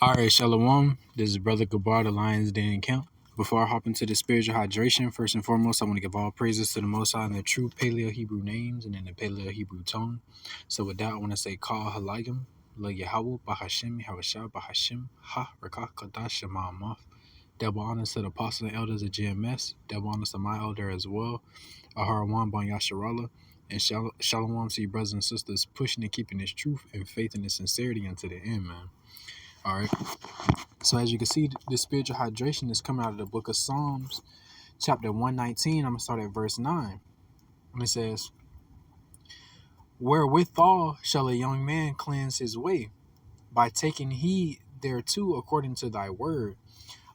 All right, Shalom. This is Brother Gabar, the Lions Den Camp. Before I hop into the spiritual hydration, first and foremost, I want to give all praises to the Most High in the true Paleo Hebrew names and in the Paleo Hebrew tongue. So with that, I want to say Kal Halayim, La Yahweh, Bahashim, Yahweh Bahashim, Ha, Rakah, Kadash, Shema, Amaf. Double honors to the apostles and elders of GMS. Double honors to my elder as well, Aharawan Ban Yasharallah. And Shalom to you brothers and sisters pushing and keeping this truth and faith and this sincerity unto the end, man. All right. So as you can see, the spiritual hydration is coming out of the book of Psalms, chapter 119. I'm going to start at verse 9. And it says, "Wherewithal shall a young man cleanse his way? By taking heed thereto according to thy word."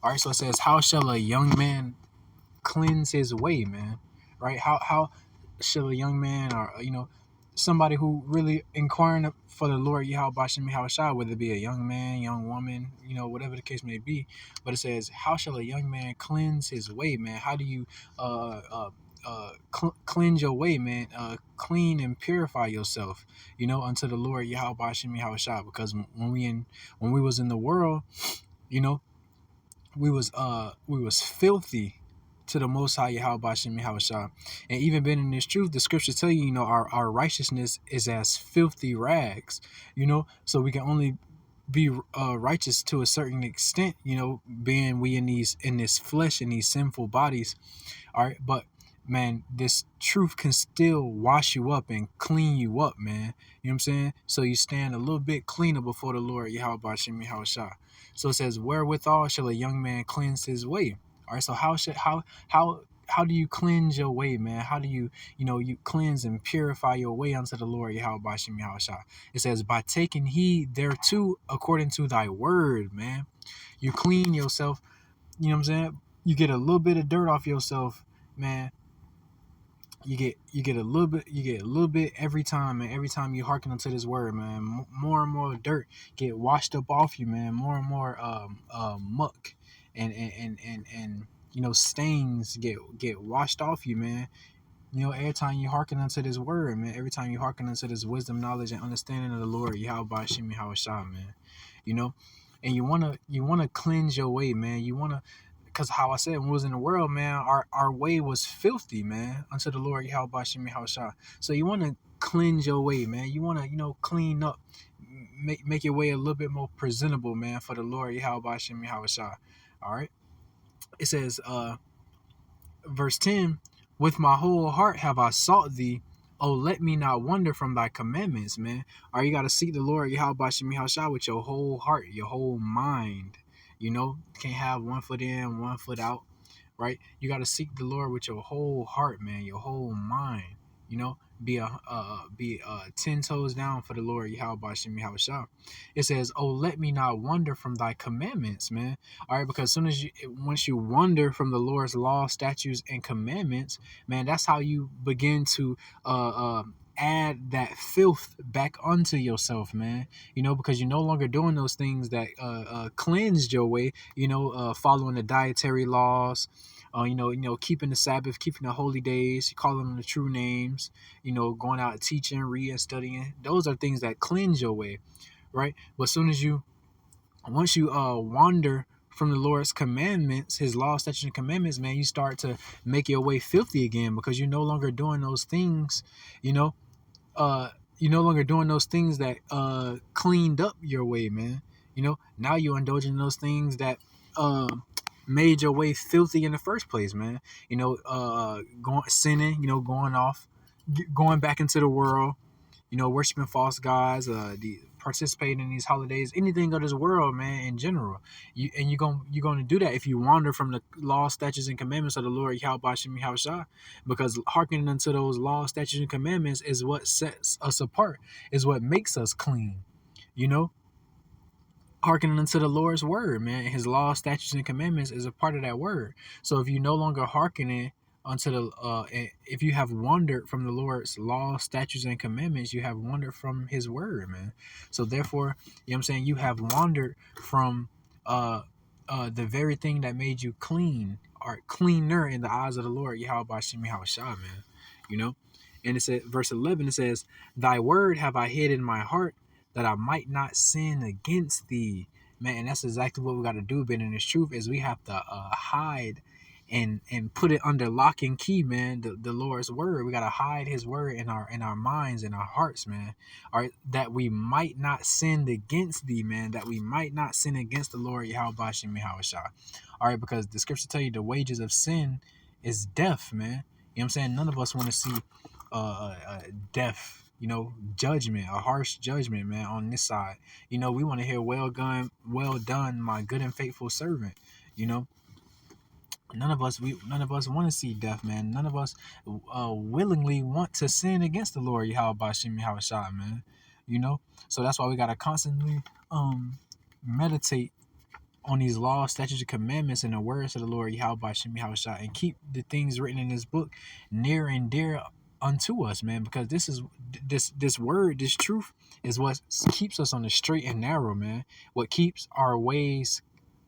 All right, so it says, how shall a young man cleanse his way, man? Right? How shall a young man, or somebody who really inquiring for the Lord Yahweh Bashem Yahushua, whether it be a young man, young woman, whatever the case may be. But it says, how shall a young man cleanse his way, man? How do you cleanse your way, man? Clean and purify yourself, unto the Lord Yahweh Bashem Yahushua. Because when we was in the world, you know, we was filthy to the Most High Yahweh Bashem Yahushua. And even being in this truth, the scriptures tell you, our righteousness is as filthy rags, so we can only be righteous to a certain extent, being we in this flesh, in these sinful bodies. All right, but man, this truth can still wash you up and clean you up, man. You know what I'm saying? So you stand a little bit cleaner before the Lord Yahweh Bashem Yahushua. So it says, "Wherewithal shall a young man cleanse his way?" All right, so how do you cleanse your way, man? How do you cleanse and purify your way unto the Lord Yahweh Bashem Yahushua? It says, by taking heed thereto according to thy word, man. You clean yourself, you know what I'm saying? You get a little bit of dirt off yourself, man. You get a little bit every time, man. Every time you hearken unto this word, man, more and more dirt get washed up off you, man. More and more muck and stains get washed off you, man. Every time you hearken unto this word, man. Every time you hearken unto this wisdom, knowledge, and understanding of the Lord Yahweh Bashim Yahushua, man. You know, and you wanna cleanse your way, man. You wanna, because how I said, when we was in the world, man, our way was filthy, man, unto the Lord Yahweh Bashim Yahushua. So you wanna cleanse your way, man. You wanna clean up, make your way a little bit more presentable, man, for the Lord Yahweh Bashim Yahushua. All right. It says, verse 10, "With my whole heart have I sought thee. Oh, let me not wander from thy commandments," man. Or you got to seek the Lord Yahweh Bashim Yahushua with your whole heart, your whole mind. Can't have one foot in, one foot out, right? You got to seek the Lord with your whole heart, man, your whole mind. Be 10 toes down for the Lord Yahweh Bashim Yahushua. It says, "Oh, let me not wander from thy commandments," man. All right, because once you wander from the Lord's law, statutes, and commandments, man, that's how you begin to add that filth back onto yourself, man. Because you're no longer doing those things that cleansed your way. Following the dietary laws. Keeping the Sabbath, keeping the holy days, calling them the true names. Going out teaching, reading, studying. Those are things that cleanse your way, right? But once you wander from the Lord's commandments, his law, statutes, and commandments, man, you start to make your way filthy again, because you're no longer doing those things, you're no longer doing those things that cleaned up your way, man. Now you're indulging in those things that made your way filthy in the first place, man. Going sinning, going back into the world, worshiping false gods, participating in these holidays, anything of this world, man, in general. You're gonna do that if you wander from the law, statutes, and commandments of the Lord Yahweh Bashim Yahushua, because hearkening unto those law, statutes, and commandments is what sets us apart, is what makes us clean. Hearkening unto the Lord's word, man. His law, statutes, and commandments is a part of that word. So if you no longer hearkening unto if you have wandered from the Lord's law, statutes, and commandments, you have wandered from his word, man. So therefore, you know what I'm saying, you have wandered from the very thing that made you clean, or cleaner in the eyes of the Lord, Yahweh Bashim Yahushua, man. And it says, verse 11, it says, "Thy word have I hid in my heart, that I might not sin against thee." man. And that's exactly what we got to do. But in this truth is we have to hide and put it under lock and key, man. The Lord's word. We gotta hide His word in our minds, in our hearts, man. All right, that we might not sin against thee, man. That we might not sin against the Lord Yahweh Bashem Yahushua. All right, because the scripture tell you the wages of sin is death, man. You know what I'm saying? None of us want to see death. You know, judgment, a harsh judgment, man, on this side. You know, we want to hear well done, my good and faithful servant. You know, none of us want to see death, man. None of us willingly want to sin against the Lord Yahweh Bashim Yahweh, man. You know, so that's why we gotta constantly meditate on these laws, statutes, and commandments, and the words of the Lord Yahweh Bashim Yahweh, and keep the things written in this book near and dear unto us, man. Because this word, this truth, is what keeps us on the straight and narrow, man. What keeps our ways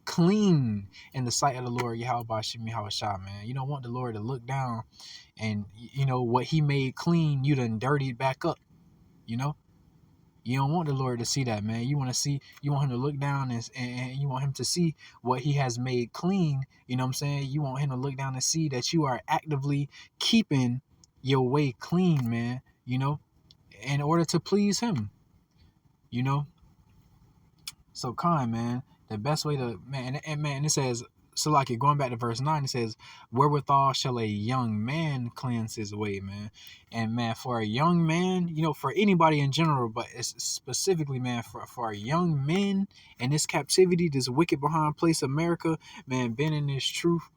clean in the sight of the Lord Yahweh Bashim Yahweh, man. You don't want the Lord to look down and, you know, what He made clean, you done dirtied back up. You know, you don't want the Lord to see that, man. You want Him to look down and you want Him to see what He has made clean. You know what I'm saying? You want Him to look down and see that you are actively keeping your way clean, man. You know, in order to please Him. You know, so kind, man. The best way to, man, and man, it says, so like it going back to verse 9, it says, wherewithal shall a young man cleanse his way, man. And man, for a young man, you know, for anybody in general, but it's specifically, man, for young men in this captivity, this wicked behind place America, man, being in this truth,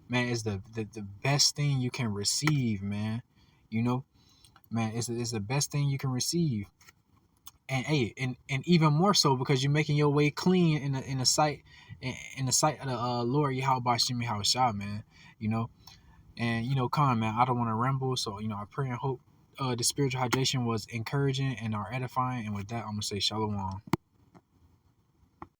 man, is the best thing you can receive, man. You know, man, it's the best thing you can receive. And hey, and even more so because you're making your way clean in the sight of the Lord Yahweh Bashim Yahweh, man. You know, and you know, Khan, man, I don't want to ramble, so you know, I pray and hope the spiritual hydration was encouraging and are edifying. And with that, I'm gonna say shalom.